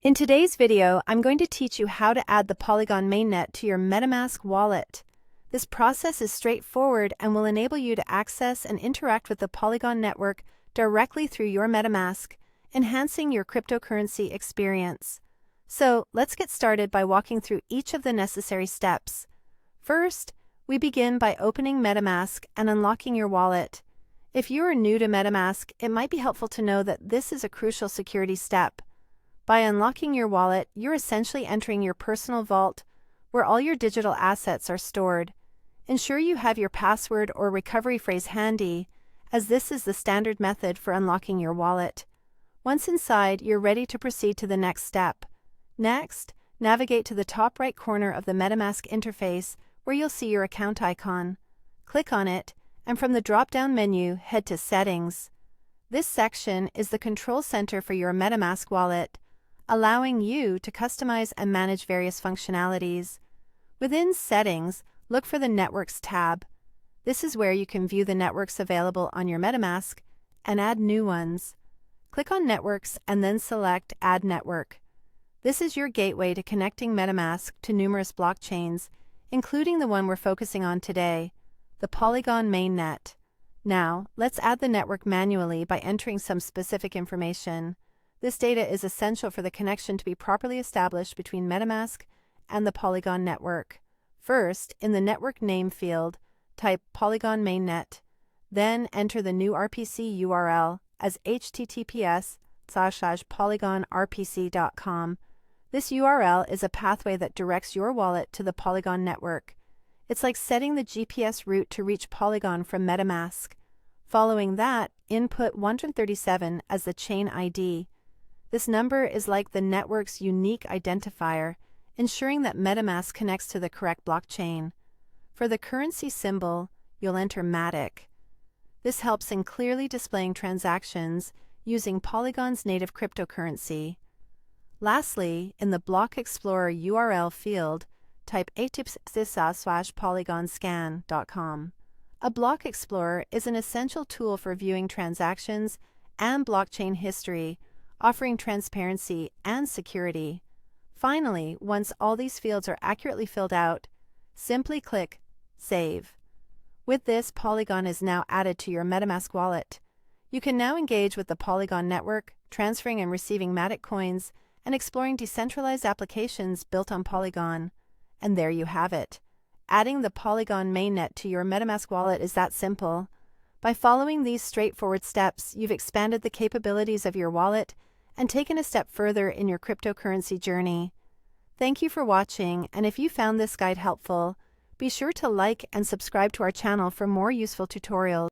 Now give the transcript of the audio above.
In today's video, I'm going to teach you how to add the Polygon mainnet to your MetaMask wallet. This process is straightforward and will enable you to access and interact with the Polygon network directly through your MetaMask, enhancing your cryptocurrency experience. So, let's get started by walking through each of the necessary steps. First, we begin by opening MetaMask and unlocking your wallet. If you are new to MetaMask, it might be helpful to know that this is a crucial security step. By unlocking your wallet, you're essentially entering your personal vault, where all your digital assets are stored. Ensure you have your password or recovery phrase handy, as this is the standard method for unlocking your wallet. Once inside, you're ready to proceed to the next step. Next, navigate to the top right corner of the MetaMask interface, where you'll see your account icon. Click on it, and from the drop-down menu, head to Settings. This section is the control center for your MetaMask wallet, allowing you to customize and manage various functionalities. Within Settings, look for the Networks tab. This is where you can view the networks available on your MetaMask and add new ones. Click on Networks and then select Add Network. This is your gateway to connecting MetaMask to numerous blockchains, including the one we're focusing on today, the Polygon mainnet. Now, let's add the network manually by entering some specific information. This data is essential for the connection to be properly established between MetaMask and the Polygon network. First, in the network name field, type Polygon mainnet. Then enter the new RPC URL as https://polygonrpc.com. This URL is a pathway that directs your wallet to the Polygon network. It's like setting the GPS route to reach Polygon from MetaMask. Following that, input 137 as the chain ID. This number is like the network's unique identifier, ensuring that MetaMask connects to the correct blockchain. For the currency symbol, you'll enter matic. This helps in clearly displaying transactions using Polygon's native cryptocurrency. Lastly, in the Block Explorer URL field, type https://polygonscan.com. A Block Explorer is an essential tool for viewing transactions and blockchain history, offering transparency and security. Finally, once all these fields are accurately filled out, simply click Save. With this, Polygon is now added to your MetaMask wallet. You can now engage with the Polygon network, transferring and receiving matic coins, and exploring decentralized applications built on Polygon. And there you have it. Adding the Polygon mainnet to your MetaMask wallet is that simple. By following these straightforward steps, you've expanded the capabilities of your wallet and taken a step further in your cryptocurrency journey. Thank you for watching, and if you found this guide helpful, be sure to like and subscribe to our channel for more useful tutorials.